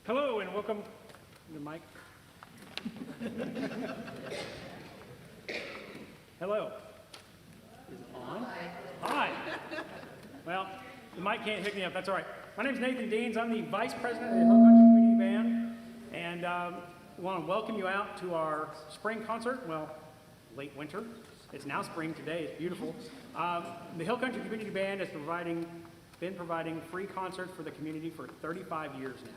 Hello and welcome to the mic. Hello. Is it on? Hi. Well, the mic can't hook me up. That's all right. My name is Nathan Deans. I'm the Vice President of the Hill Country Community Band, and I want to welcome you out to our spring concert. Well, late winter. It's now spring today. It's beautiful. The Hill Country Community Band has been providing free concerts for the community for 35 years now.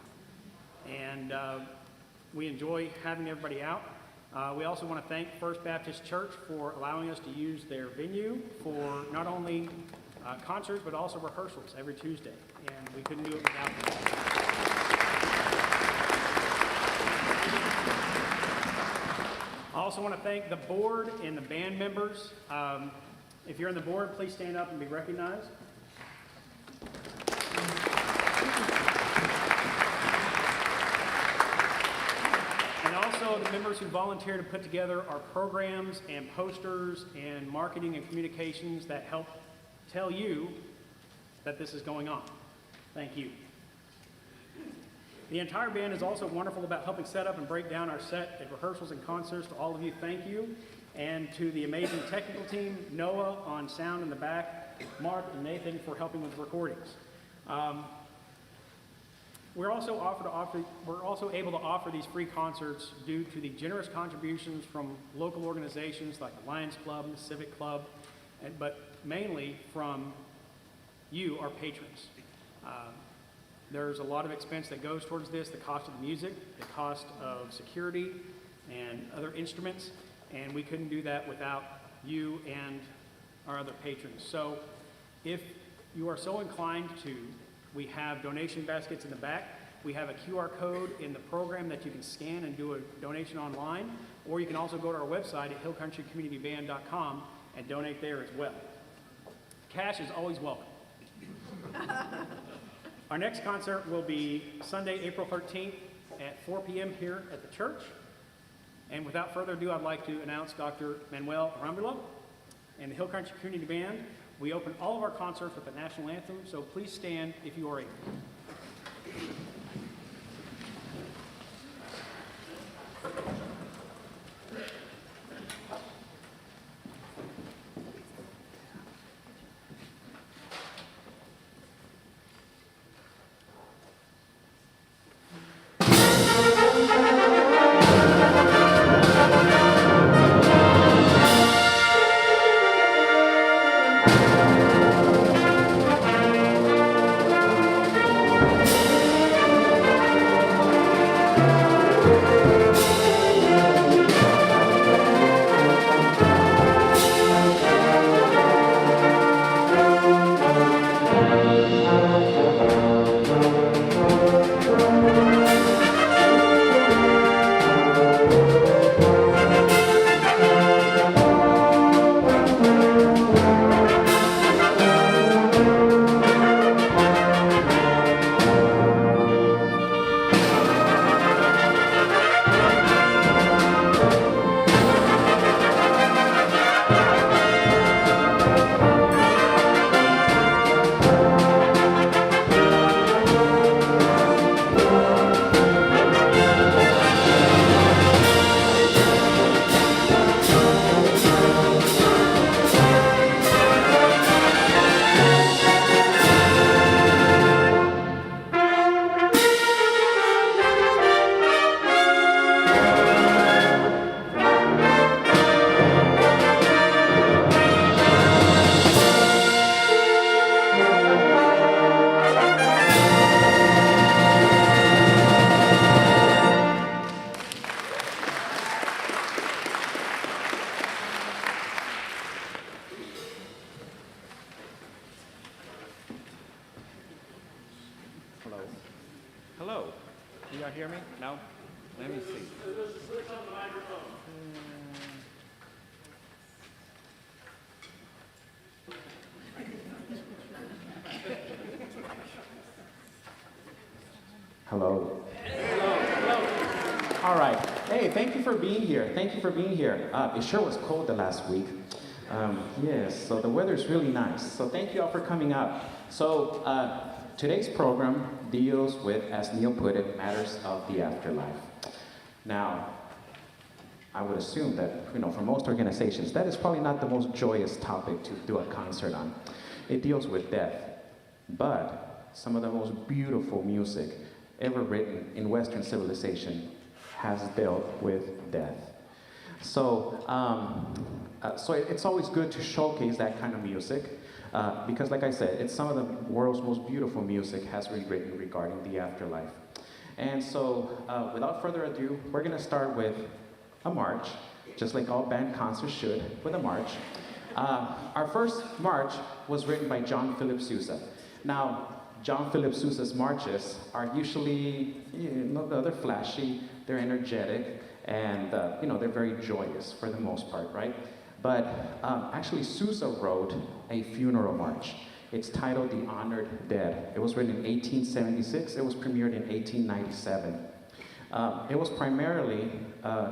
And we enjoy having everybody out. We also want to thank First Baptist Church for allowing us to use their venue for not only concerts, but also rehearsals every Tuesday. And we couldn't do it without them. I also want to thank the board and the band members. If you're on the board, please stand up and be recognized. And also the members who volunteer to put together our programs and posters and marketing and communications that help tell you that this is going on. Thank you. The entire band is also wonderful about helping set up and break down our set at rehearsals and concerts. To all of you, thank you. And to the amazing technical team, Noah on sound in the back, Mark and Nathan for helping with recordings. We're also able to offer these free concerts due to the generous contributions from local organizations like the Lions Club and the Civic Club, but mainly from you, our patrons. There's a lot of expense that goes towards this, the cost of the music, the cost of security and other instruments, and we couldn't do that without you and our other patrons. So if you are so inclined to, we have donation baskets in the back. We have a QR code in the program that you can scan and do a donation online, or you can also go to our website at hillcountrycommunityband.com and donate there as well. Cash is always welcome. Our next concert will be Sunday, April 13th at 4 p.m. here at the church. And without further ado, I'd like to announce Dr. Manuel Arambula and the Hill Country Community Band. We open all of our concerts with the national anthem, so please stand if you are able. Hello. Do y'all hear me? No? Let me see. Switch on the microphone. Hello. All right. Hey, thank you for being here. Thank you for being here. It sure was cold the last week. Yes, so the weather's really nice. So thank you all for coming out. So today's program, deals with, as Neil put it, matters of the afterlife. Now, I would assume that, for most organizations, that is probably not the most joyous topic to do a concert on. It deals with death, but some of the most beautiful music ever written in Western civilization has dealt with death. So, it's always good to showcase that kind of music, because like I said, it's some of the world's most beautiful music has been written regarding the afterlife. And so, without further ado, we're gonna start with a march, just like all band concerts should, with a march. Our first march was written by John Philip Sousa. Now, John Philip Sousa's marches are usually, they're flashy, they're energetic, and they're very joyous for the most part, right? But actually, Sousa wrote a funeral march. It's titled The Honored Dead. It was written in 1876. It was premiered in 1897. It was primarily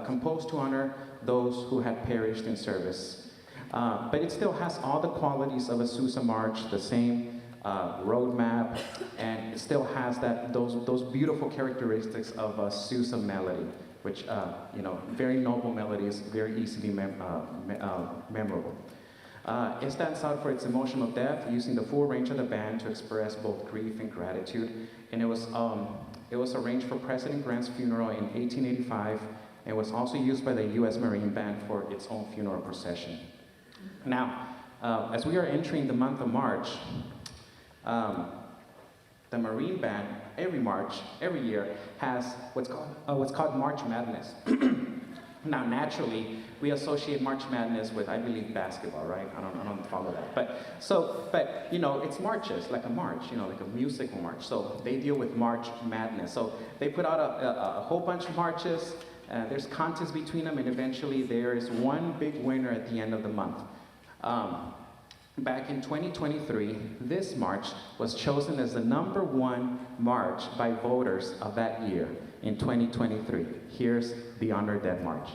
composed to honor those who had perished in service. But it still has all the qualities of a Sousa march, the same roadmap, and it still has those beautiful characteristics of a Sousa melody, which, very noble melodies, very easily memorable. It stands out for its emotional depth, using the full range of the band to express both grief and gratitude. And it was arranged for President Grant's funeral in 1885, and was also used by the U.S. Marine Band for its own funeral procession. Now, as we are entering the month of March, the Marine Band, every year, has what's called March Madness. Now, naturally, we associate March Madness with, I believe, basketball, right? I don't follow that. But it's marches, like a march, like a musical march. So they deal with March Madness. So they put out a whole bunch of marches. There's contests between them, and eventually there is one big winner at the end of the month. Back in 2023, this march was chosen as the #1 march by voters of that year in 2023. Here's the Honored Dead March.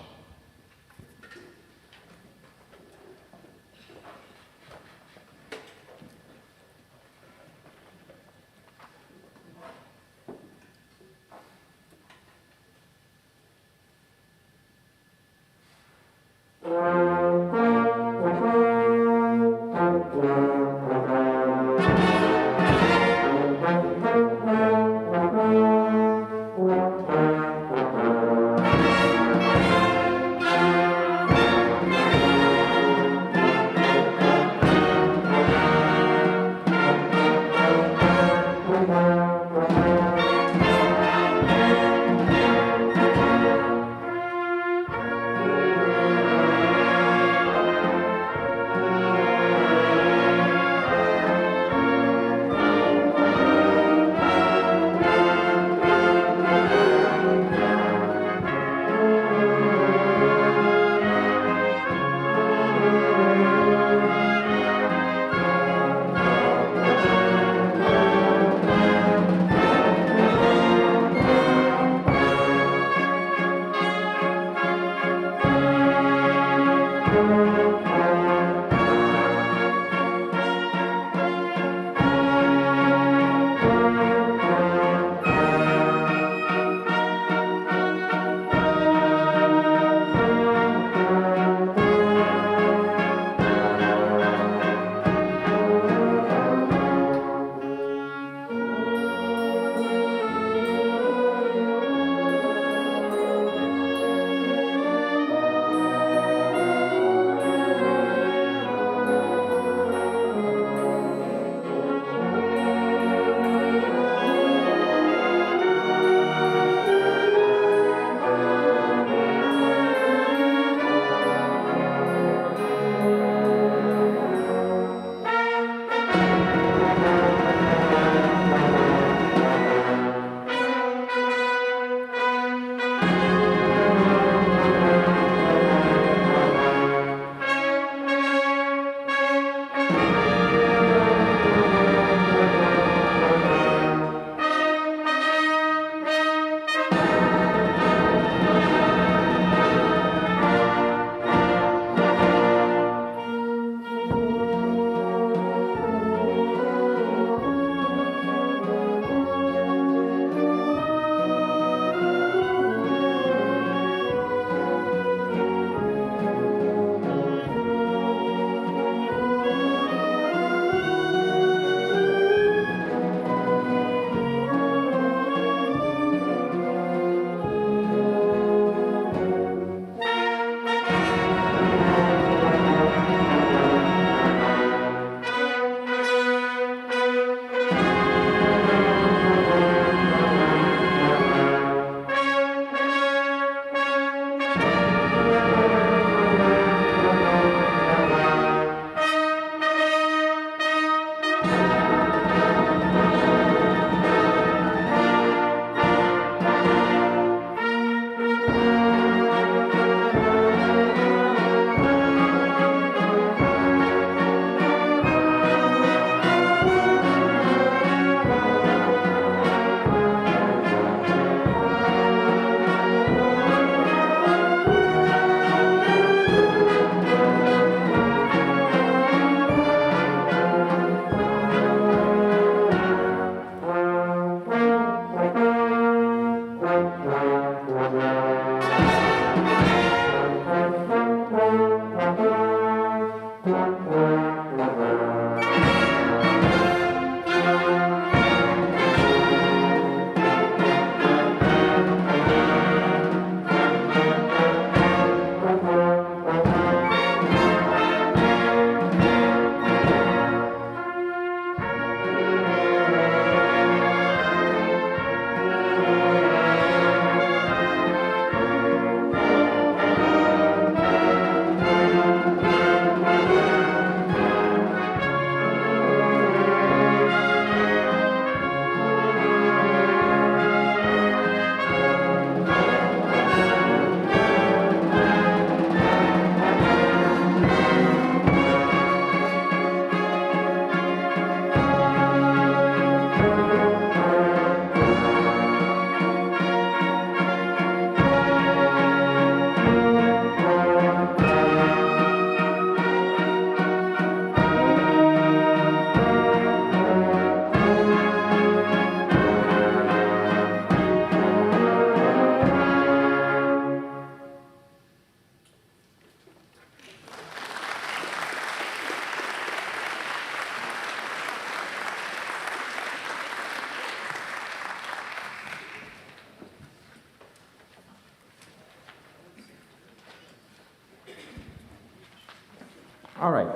All right,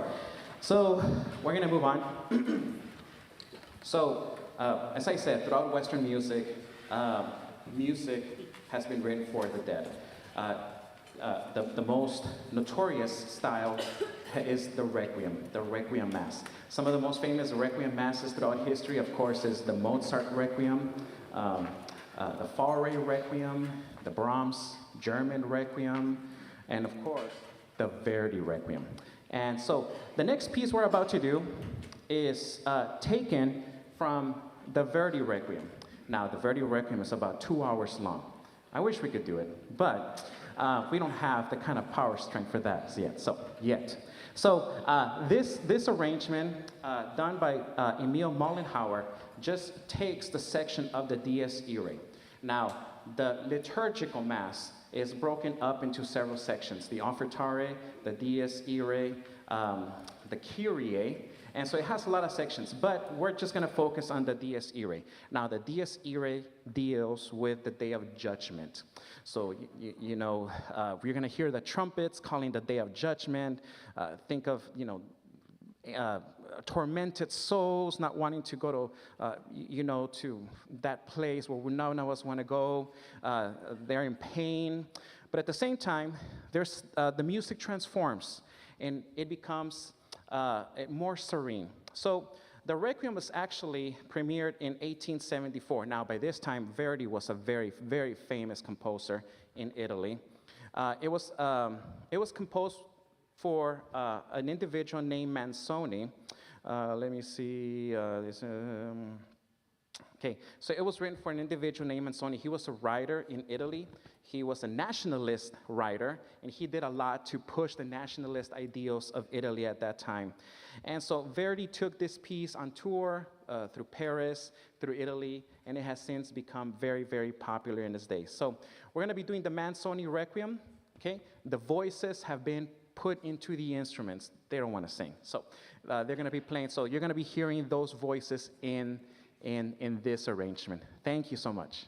so we're gonna move on. So, as I said, throughout Western music, music has been written for the dead. The most notorious style is the Requiem Mass. Some of the most famous Requiem Masses throughout history, of course, is the Mozart Requiem, the Fauré Requiem, the Brahms German Requiem, and of course, the Verdi Requiem. And so the next piece we're about to do is taken from the Verdi Requiem. Now, the Verdi Requiem is about 2 hours long. I wish we could do it, but we don't have the kind of power strength for that yet. So this arrangement done by Emil Mollenhauer just takes the section of the Dies Irae. Now, the liturgical mass is broken up into several sections: the Offertare, the Dies Irae, the Kyrie. And so it has a lot of sections, but we're just going to focus on the Dies Irae. Now, the Dies Irae deals with the Day of Judgment. So, we're going to hear the trumpets calling the Day of Judgment. Think of, tormented souls not wanting to go to, to that place where none of us want to go. They're in pain. But at the same time, there's the music transforms, and it becomes more serene. So the Requiem was actually premiered in 1874. Now, by this time, Verdi was a very, very famous composer in Italy. It was composed for an individual named Manzoni. Let me see. Okay, so it was written for an individual named Manzoni. He was a writer in Italy. He was a nationalist writer, and he did a lot to push the nationalist ideals of Italy at that time. And so Verdi took this piece on tour through Paris, through Italy, and it has since become very, very popular in this day. So we're going to be doing the Manzoni Requiem. Okay, the voices have been put into the instruments. They don't want to sing, so they're going to be playing. So you're going to be hearing those voices in this arrangement. Thank you so much.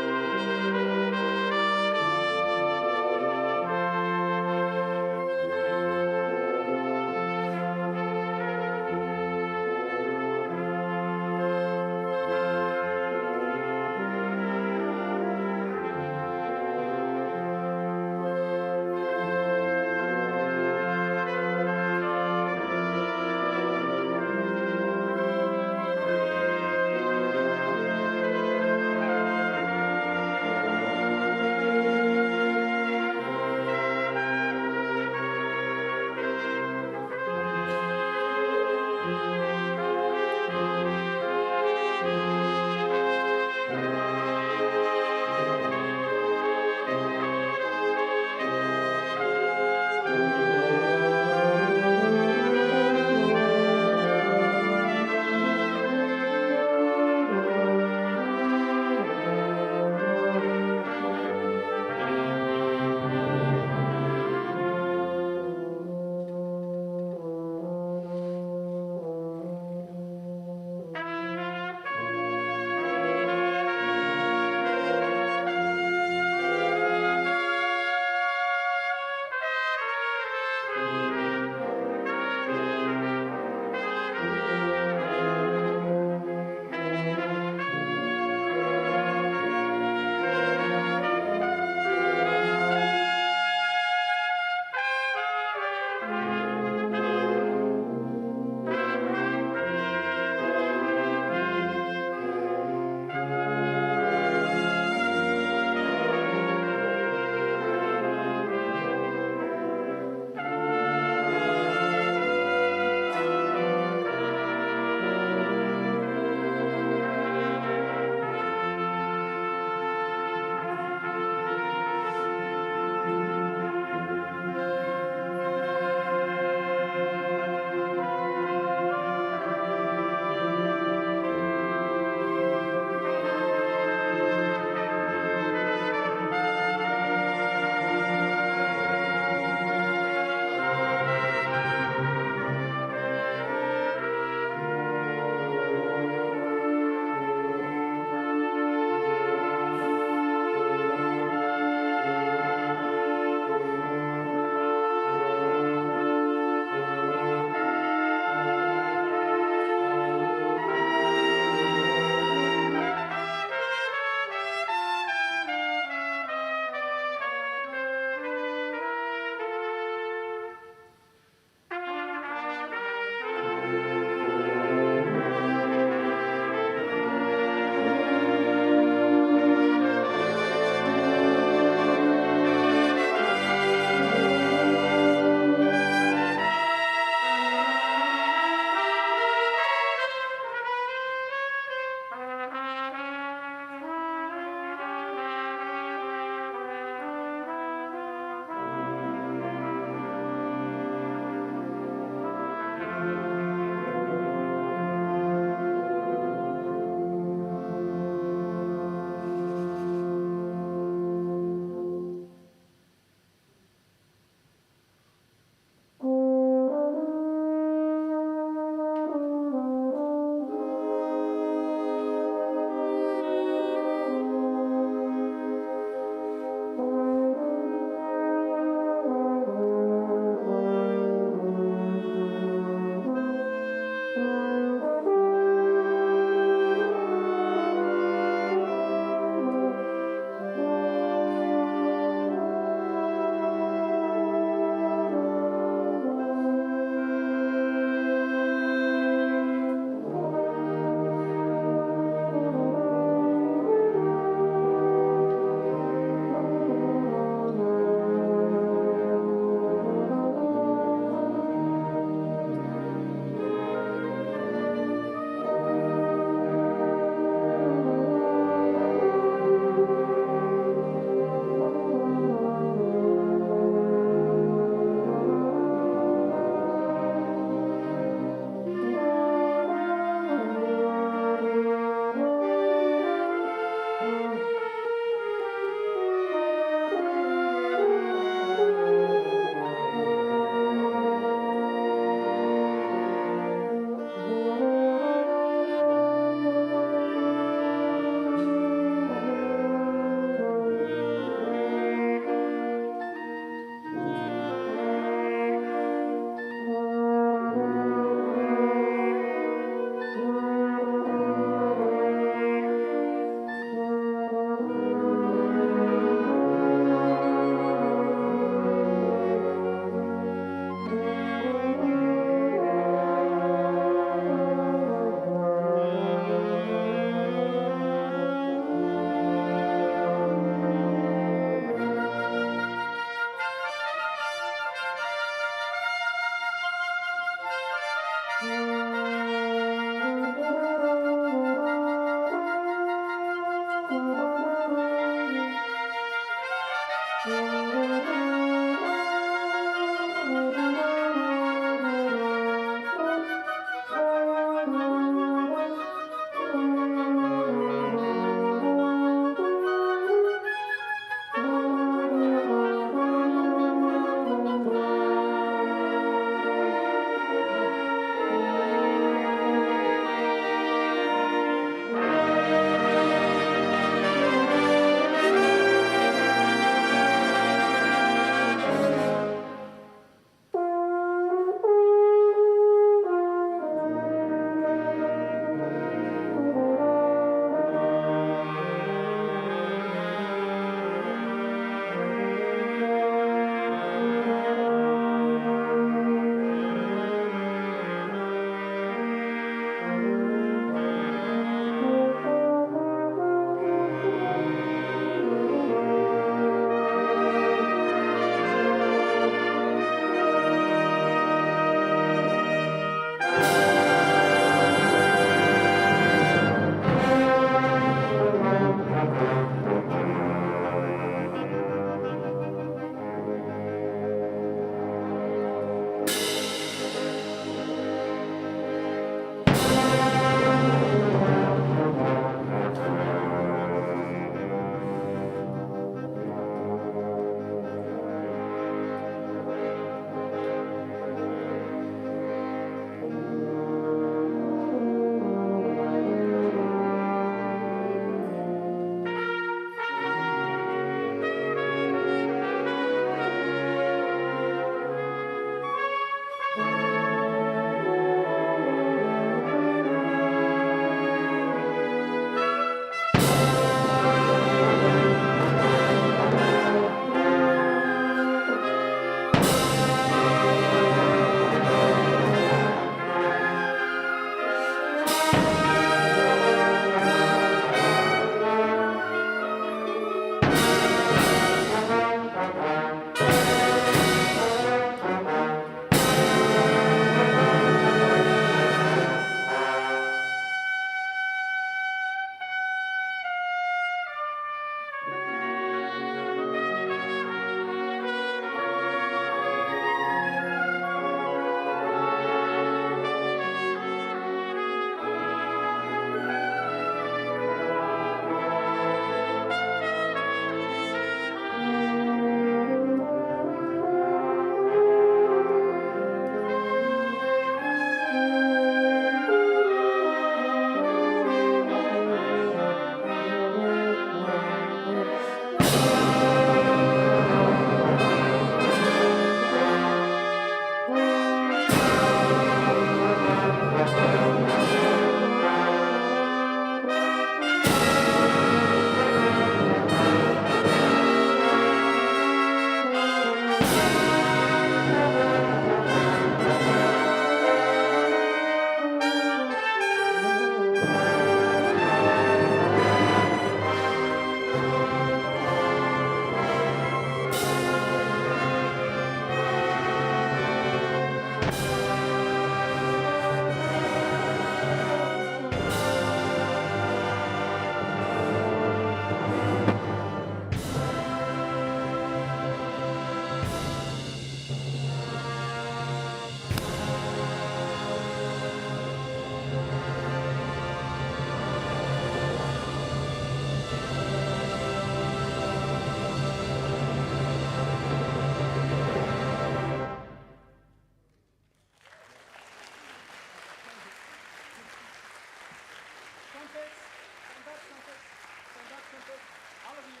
Trumpets, stand up, trumpets, stand up, trumpets, all of you,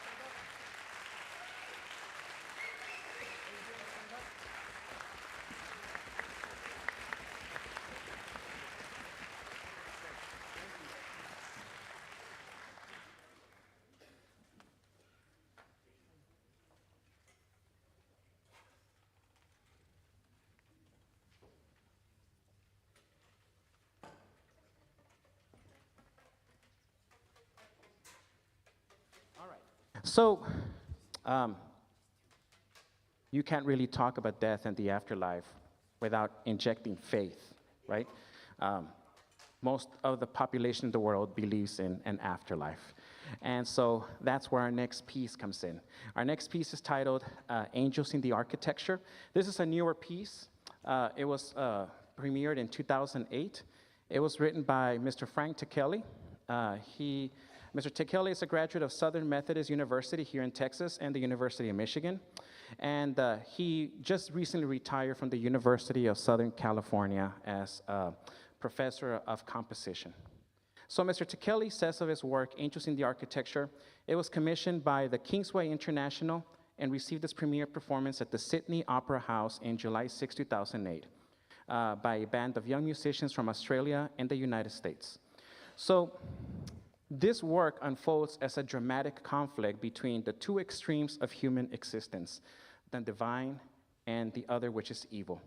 stand up. Stand up. So, um, you can't really talk about death and the afterlife without injecting faith, right? Um, Most of the population in the world believes in an afterlife. And so that's where our next piece comes in. Our next piece is titled Angels in the Architecture. This is a newer piece. It was premiered in 2008. It was written by Mr. Frank Tekeli. Mr. Tekeli is a graduate of Southern Methodist University here in Texas and the University of Michigan. And he just recently retired from the University of Southern California as a professor of composition. So Mr. Tekeli says of his work, Angels in the Architecture, it was commissioned by the Kingsway International and received its premiere performance at the Sydney Opera House in July 6, 2008, by a band of young musicians from Australia and the United States. So this work unfolds as a dramatic conflict between the two extremes of human existence, the divine and the other, which is evil.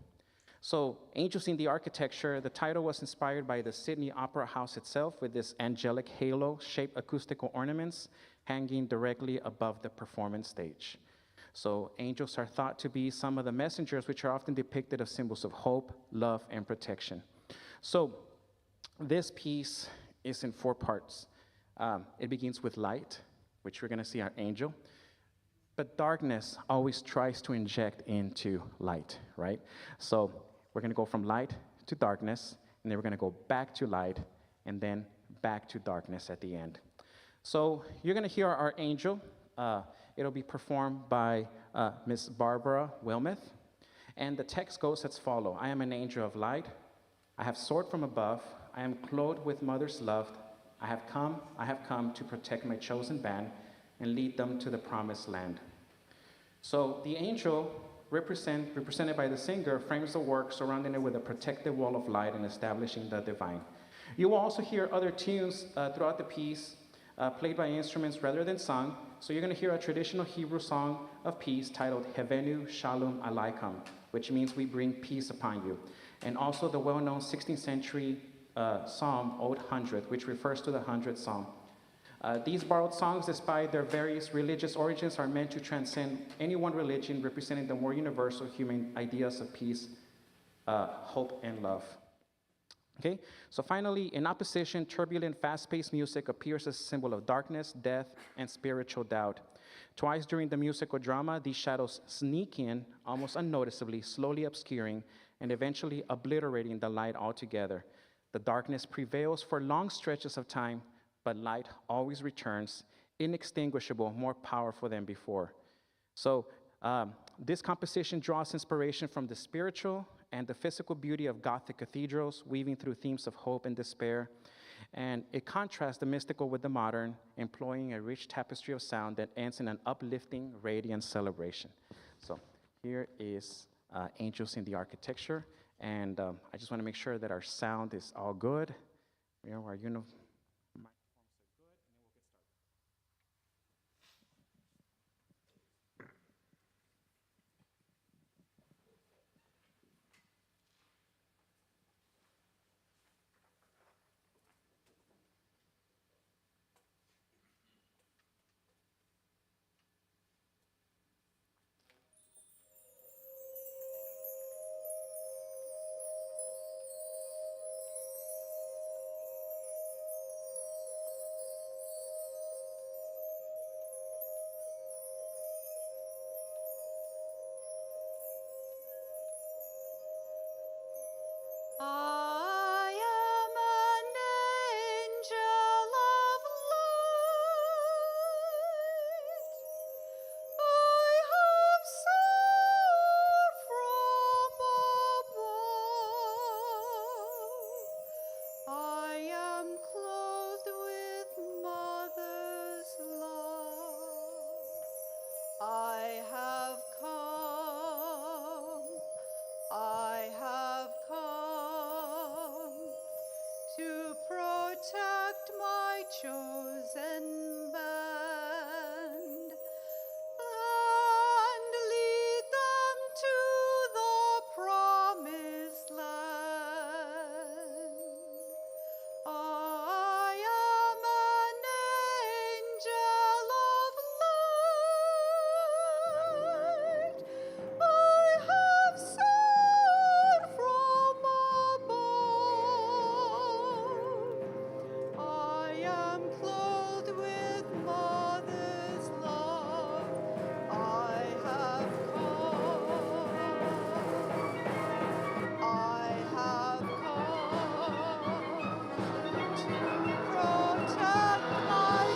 So, Angels in the Architecture, the title was inspired by the Sydney Opera House itself with this angelic halo-shaped acoustical ornaments hanging directly above the performance stage. So, angels are thought to be some of the messengers which are often depicted as symbols of hope, love, and protection. So, this piece is in 4 parts. It begins with light, which we're going to see our angel. But darkness always tries to inject into light, right? So we're going to go from light to darkness, and then we're going to go back to light, and then back to darkness at the end. So you're going to hear our angel. It'll be performed by Miss Barbara Wilmoth. And the text goes as follows. I am an angel of light. I have soared from above. I am clothed with mother's love. I have come to protect my chosen band and lead them to the promised land. So the angel, represented by the singer, frames the work, surrounding it with a protective wall of light and establishing the divine. You will also hear other tunes throughout the piece, played by instruments rather than sung. So you're going to hear a traditional Hebrew song of peace titled Hevenu Shalom Aleichem, which means we bring peace upon you. And also the well-known 16th century psalm, Ode 100, which refers to the 100th psalm. These borrowed songs, despite their various religious origins, are meant to transcend any one religion, representing the more universal human ideas of peace, hope, and love. Okay, so finally, in opposition, turbulent, fast-paced music appears as a symbol of darkness, death, and spiritual doubt. Twice during the musical drama, these shadows sneak in, almost unnoticeably, slowly obscuring, and eventually obliterating the light altogether. The darkness prevails for long stretches of time, but light always returns, inextinguishable, more powerful than before. So this composition draws inspiration from the spiritual and the physical beauty of Gothic cathedrals, weaving through themes of hope and despair. And it contrasts the mystical with the modern, employing a rich tapestry of sound that ends in an uplifting, radiant celebration. So here is Angels in the Architecture. And I just want to make sure that our sound is all good. You know, our microphones are good, and then we'll get started. I have come to protect my chosen band and lead them to the promised land. I am an angel of light. I have soared from above. I am clothed with mother's love. I have come. I have come to protect my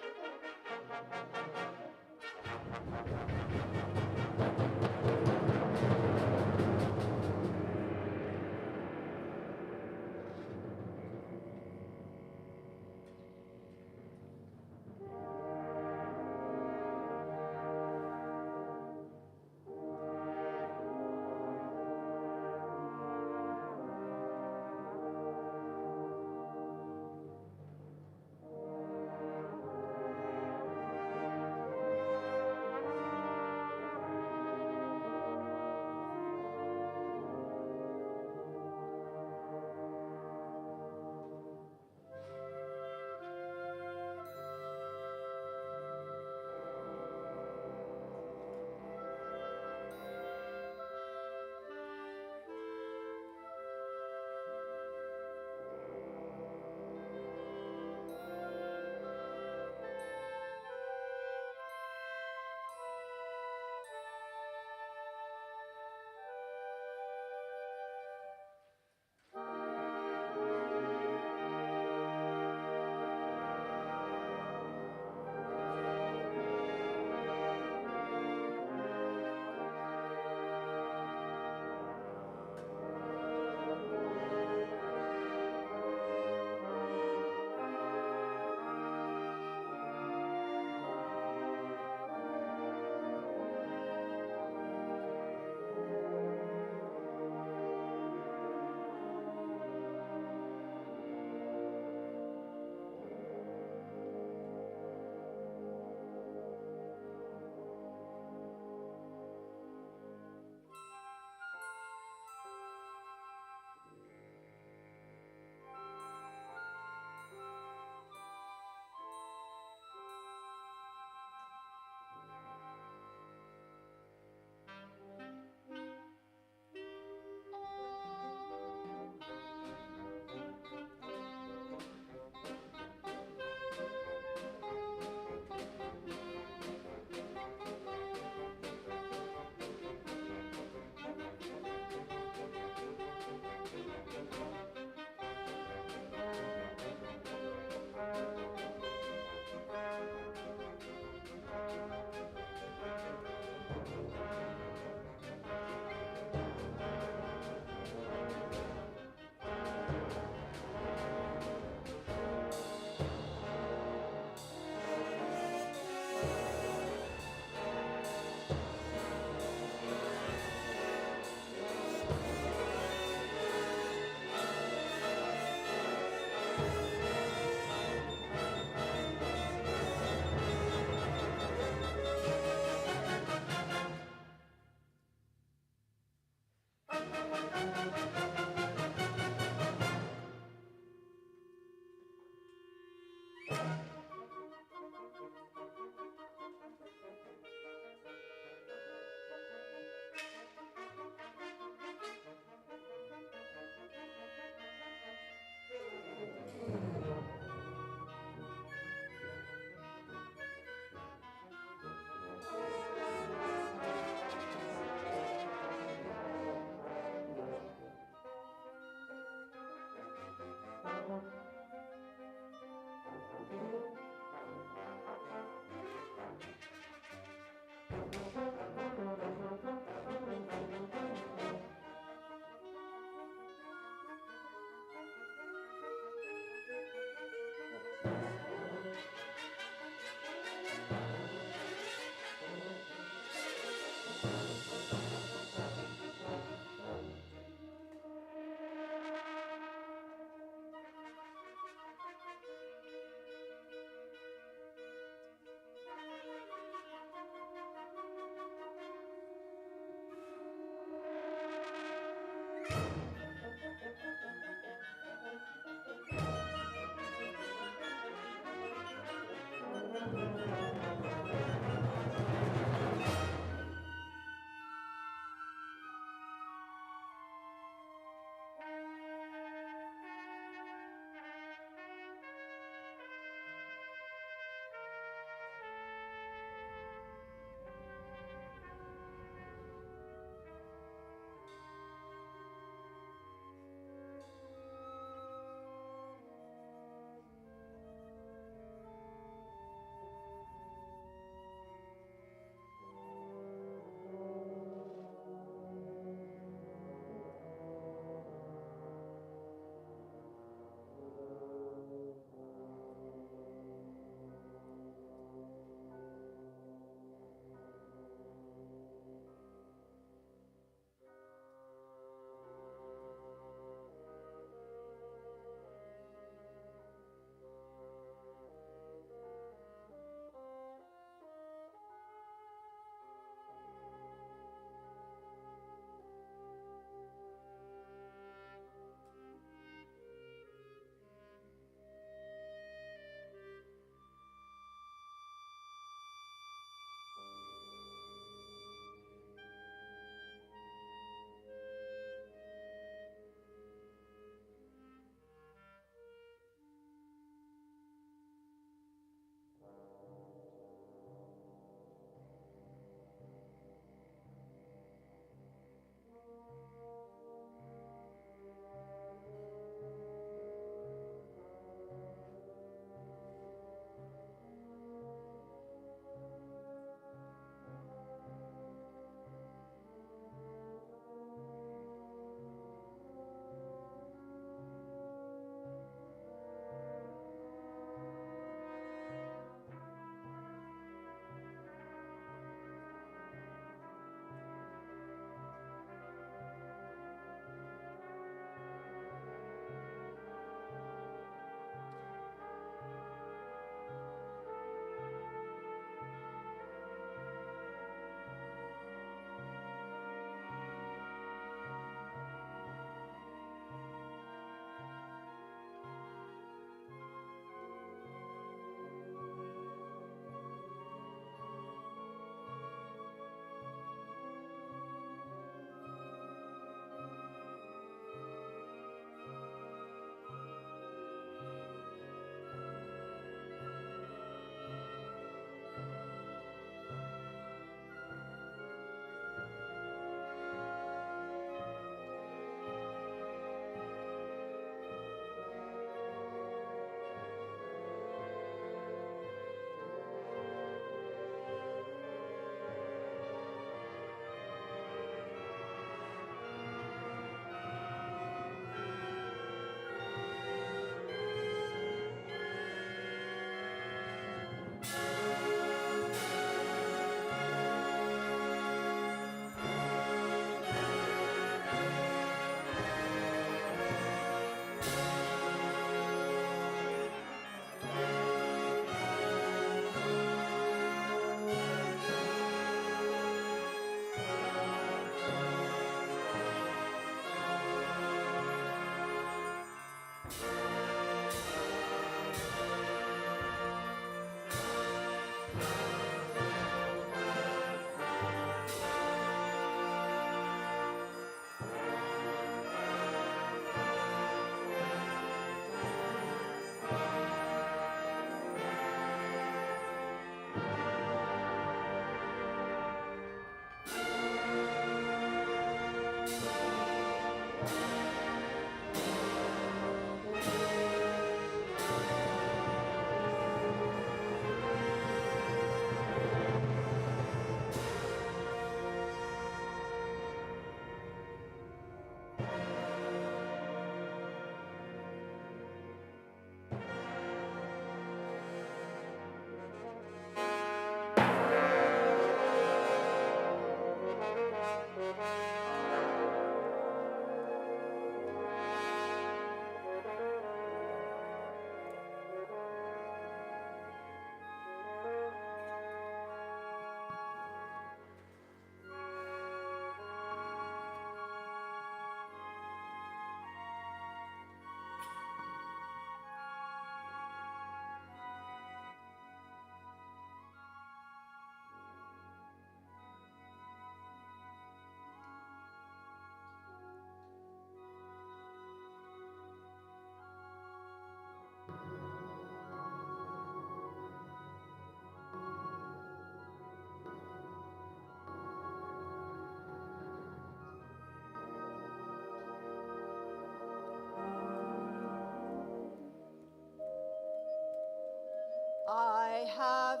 I have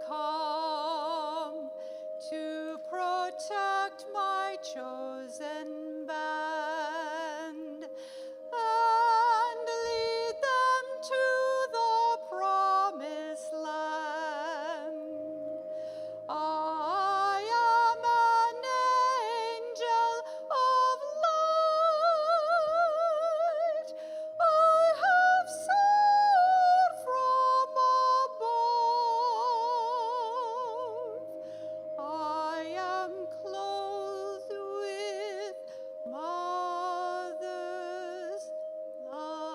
come to protect my chosen band and lead them to the promised land. I am an angel of light. I have soared from above. I am clothed with mother's love.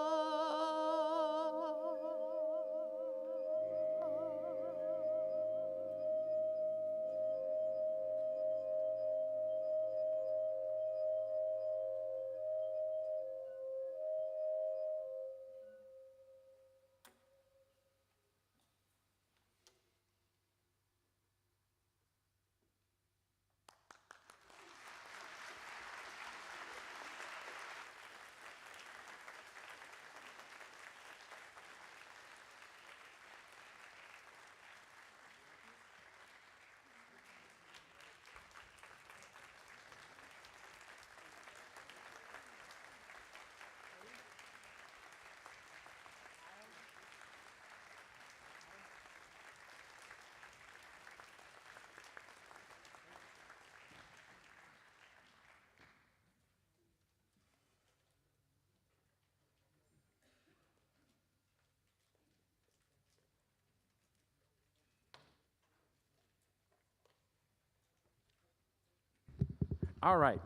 All right.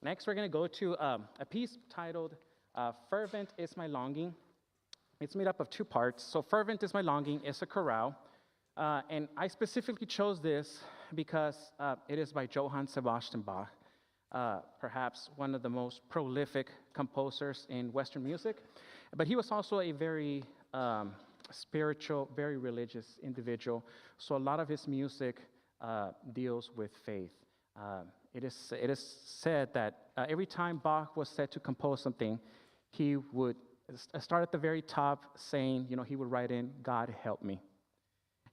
Next, we're going to go to a piece titled Fervent is My Longing. It's made up of two parts. So Fervent is My Longing is a chorale. And I specifically chose this because it is by Johann Sebastian Bach, perhaps one of the most prolific composers in Western music. But he was also a very spiritual, very religious individual. So a lot of his music deals with faith. It is said that every time Bach was set to compose something, he would start at the very top saying, he would write in, "God help me."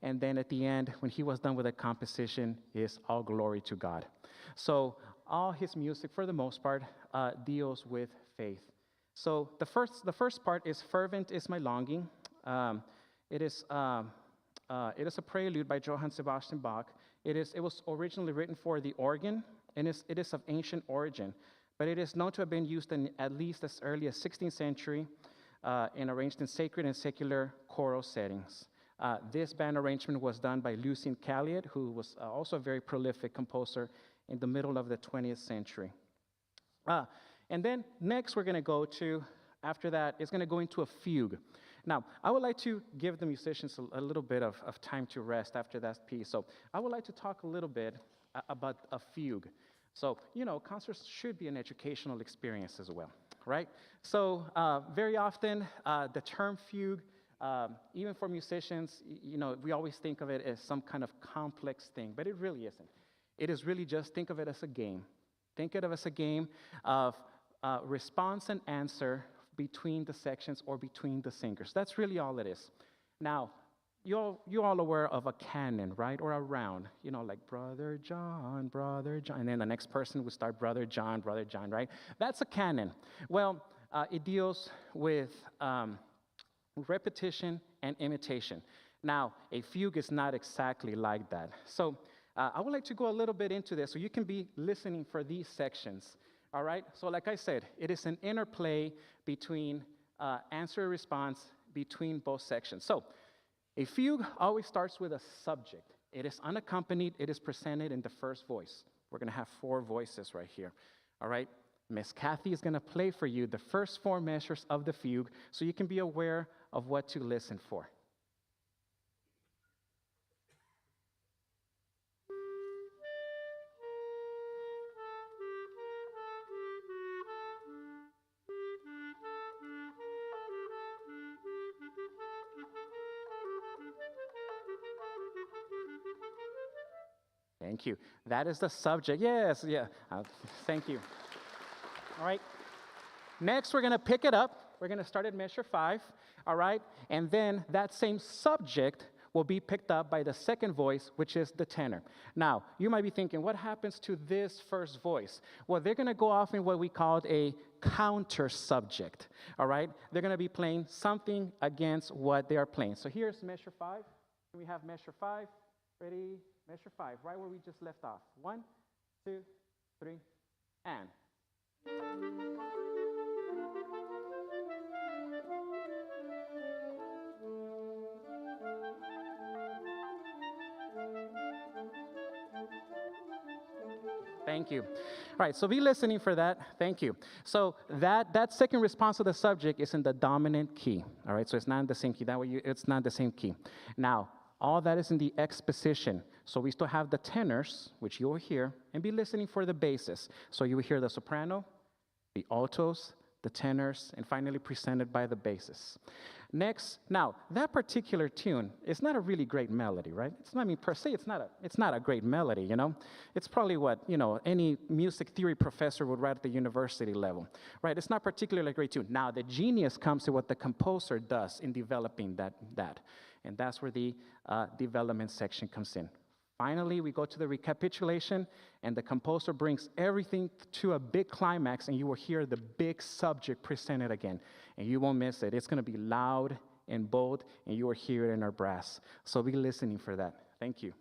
And then at the end, when he was done with the composition, is all glory to God. So all his music, for the most part, deals with faith. So the first part is "Fervent is My Longing." It is a prelude by Johann Sebastian Bach. It was originally written for the organ, and it is of ancient origin, but it is known to have been used in at least as early as 16th century and arranged in sacred and secular choral settings. This band arrangement was done by Lucien Calliet, who was also a very prolific composer in the middle of the 20th century. And then next we're going to go to, after that, it's going to go into a fugue. Now, I would like to give the musicians a little bit of time to rest after that piece. So I would like to talk a little bit about a fugue. So, concerts should be an educational experience as well, right? So very often, the term fugue, even for musicians, we always think of it as some kind of complex thing, but it really isn't. It is really just, think of it as a game. Think of it as a game of response and answer between the sections or between the singers. That's really all it is. Now, you're all aware of a canon, right? Or a round, like Brother John, and then the next person would start Brother John, right? That's a canon. Well, it deals with repetition and imitation. Now, a fugue is not exactly like that. So I would like to go a little bit into this so you can be listening for these sections. All right? So like I said, it is an interplay between answer and response between both sections. So a fugue always starts with a subject. It is unaccompanied. It is presented in the first voice. We're going to have 4 voices right here. All right? Miss Kathy is going to play for you the first 4 measures of the fugue so you can be aware of what to listen for. Thank you. That is the subject. Yes, yeah. Thank you. All right. Next, we're going to pick it up. We're going to start at measure 5, all right? And then that same subject will be picked up by the second voice, which is the tenor. Now, you might be thinking, what happens to this first voice? Well, they're going to go off in what we called a counter subject, all right? They're going to be playing something against what they are playing. So here's measure 5. Can we have measure 5? Ready? Measure 5, right where we just left off. 1, 2, 3, and. Thank you. All right, so be listening for that. Thank you. So that second response to the subject is in the dominant key. All right, so it's not in the same key. That way, it's not the same key. Now, all that is in the exposition. So we still have the tenors, which you will hear, and be listening for the basses. So you will hear the soprano, the altos, the tenors, and finally presented by the basses. Next, now, that particular tune is not a really great melody, right? It's not, I mean, per se, it's not a great melody, you know? It's probably what, you know, any music theory professor would write at the university level, right? It's not particularly a great tune. Now, the genius comes to what the composer does in developing that. And that's where the development section comes in. Finally, we go to the recapitulation, and the composer brings everything to a big climax, and you will hear the big subject presented again. And you won't miss it. It's going to be loud and bold, and you will hear it in our brass. So be listening for that. Thank you.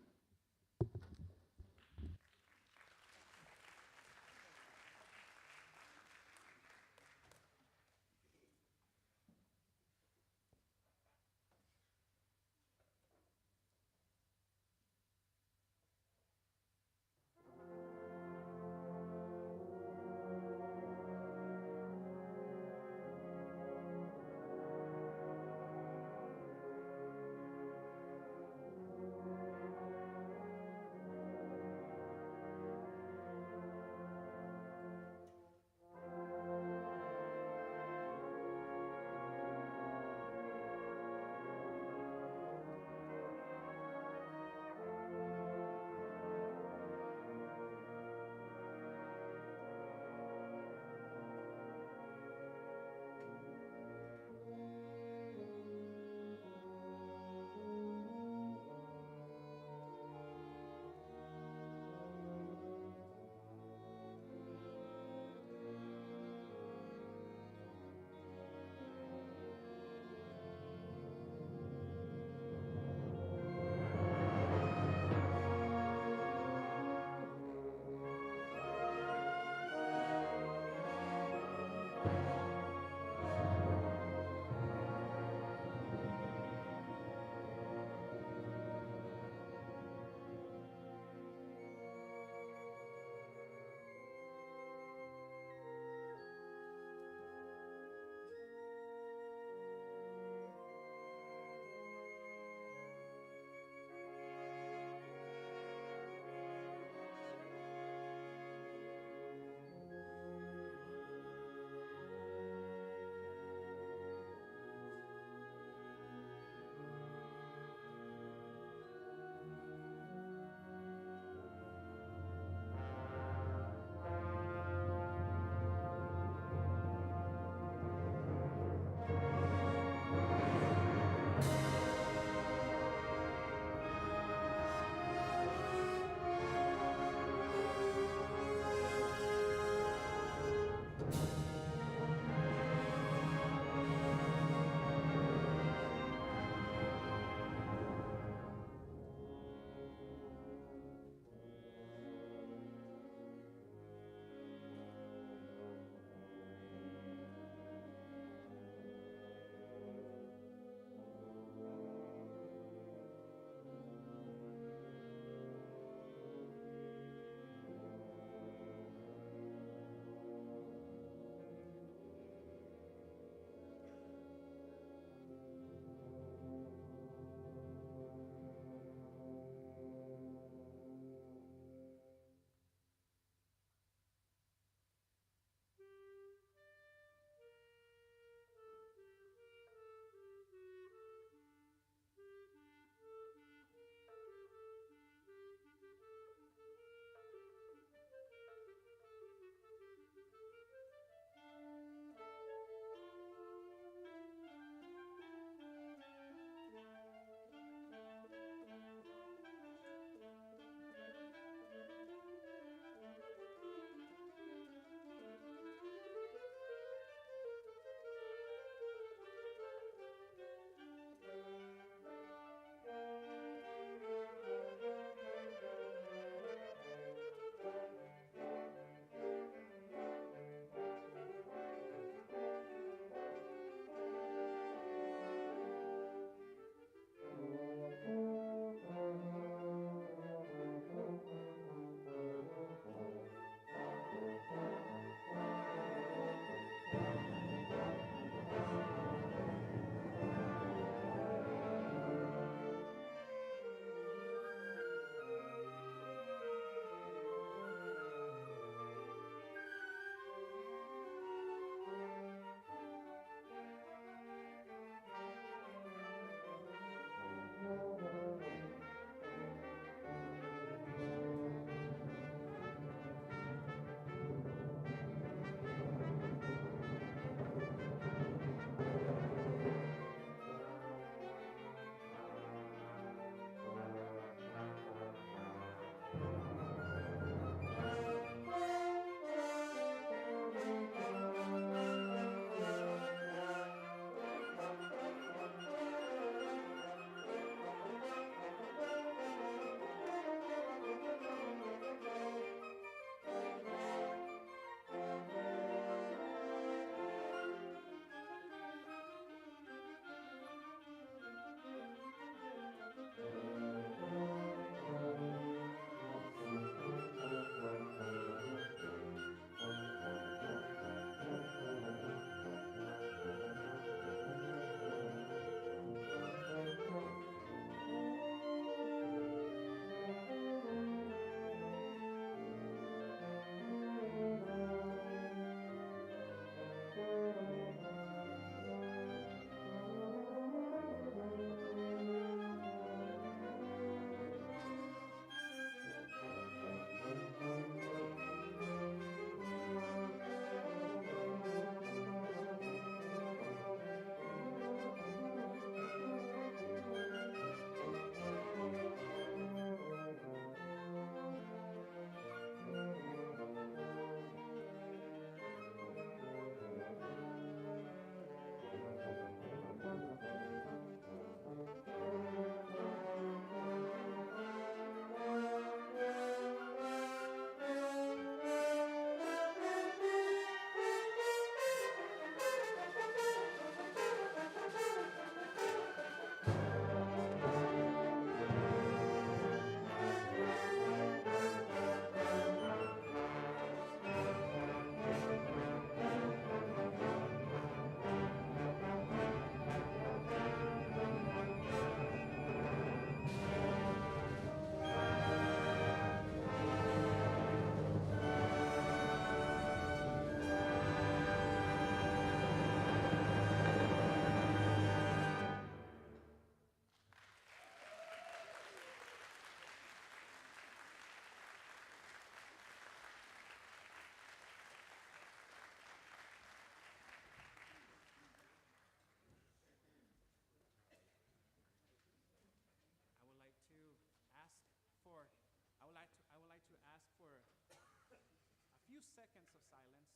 seconds of silence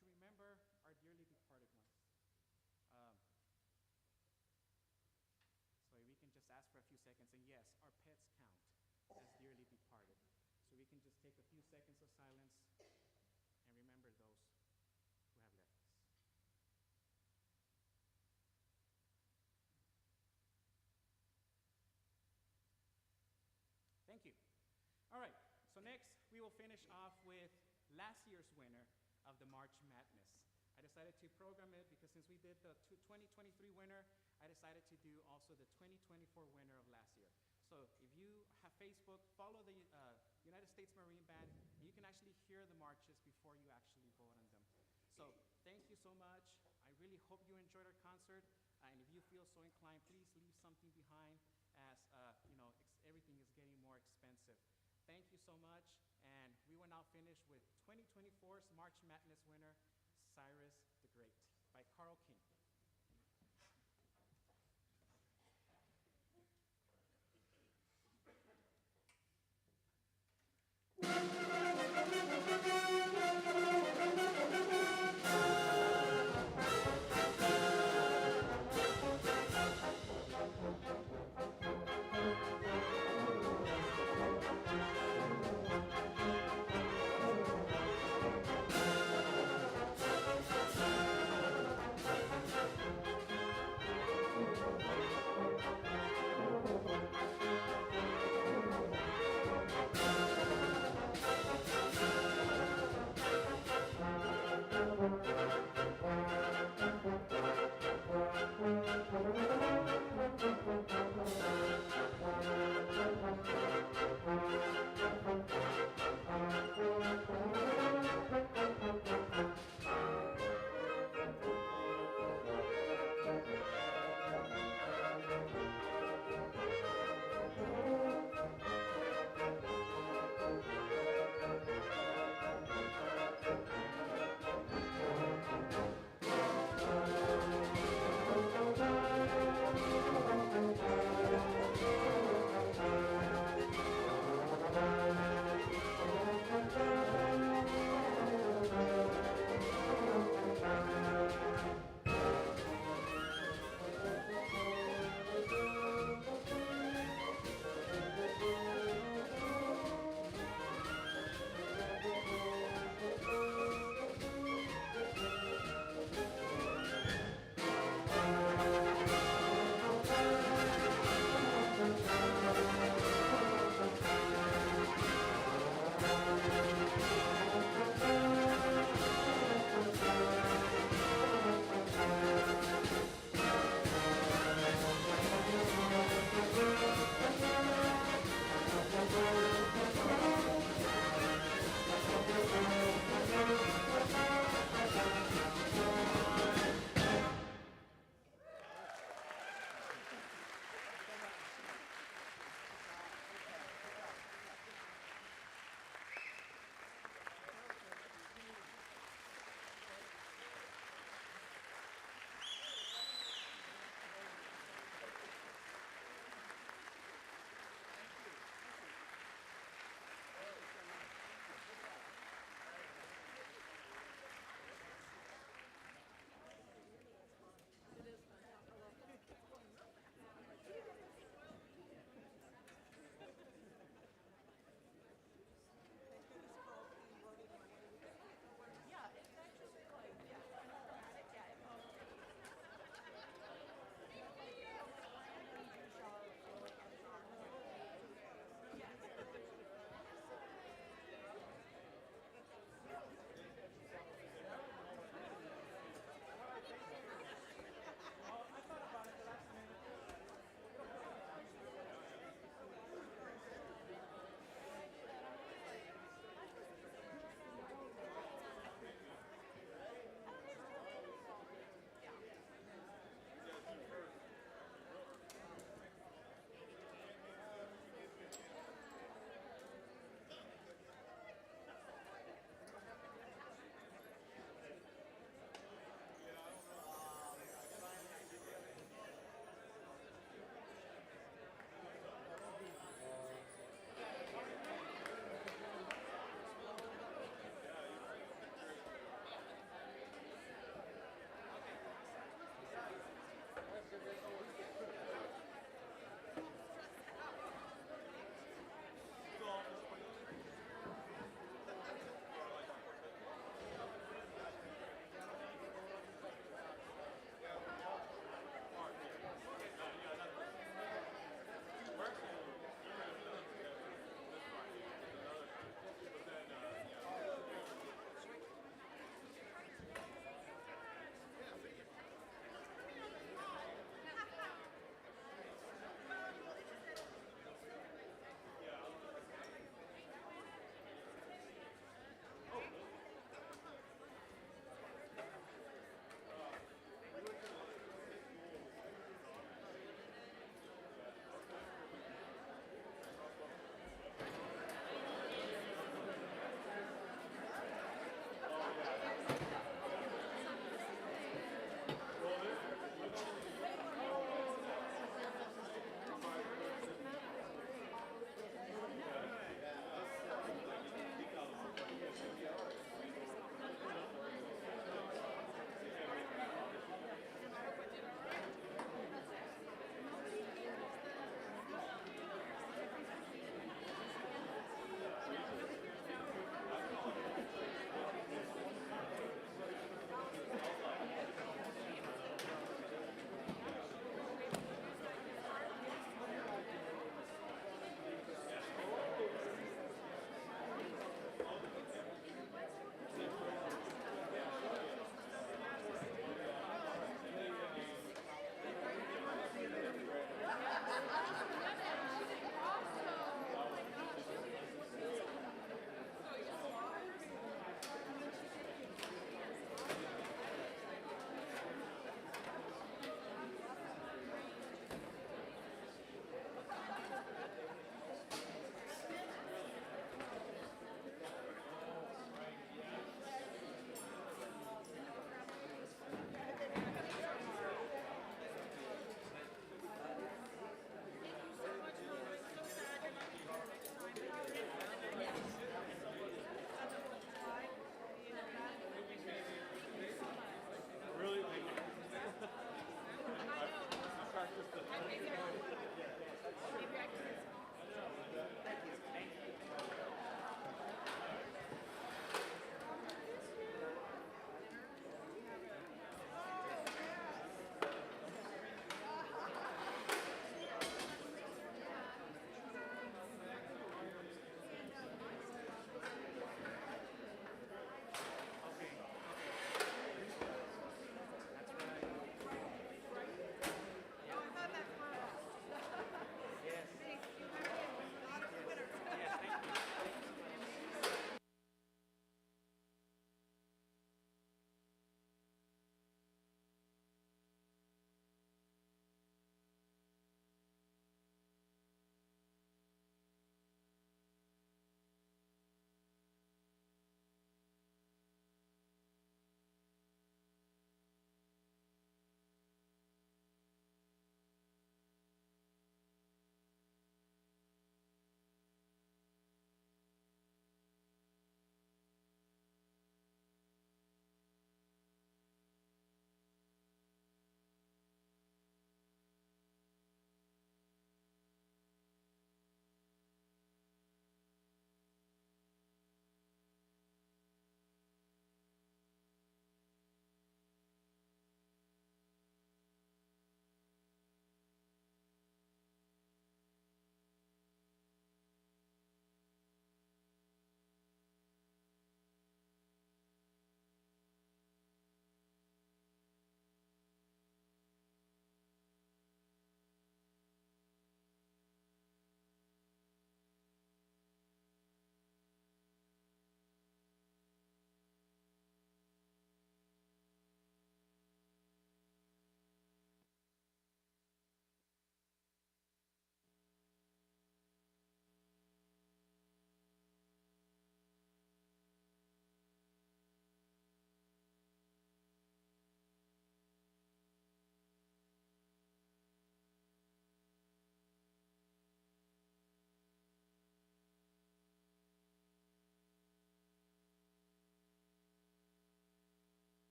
to remember our dearly departed ones. So we can just ask for a few seconds, and yes, our pets count as dearly departed. So we can just take a few seconds of silence and remember those who have left us. Thank you. All right, so next we will finish off with last year's winner of the March Madness. I decided to program it because since we did the 2023 winner, I decided to do also the 2024 winner of last year. So if you have Facebook, follow the United States Marine Band, and you can actually hear the marches before you actually vote on them. So thank you so much. I really hope you enjoyed our concert, and if you feel so inclined, please leave something behind as everything is getting more expensive. Thank you so much, and we will now finish with 2024's March Madness winner, Cyrus the Great, by Carl King.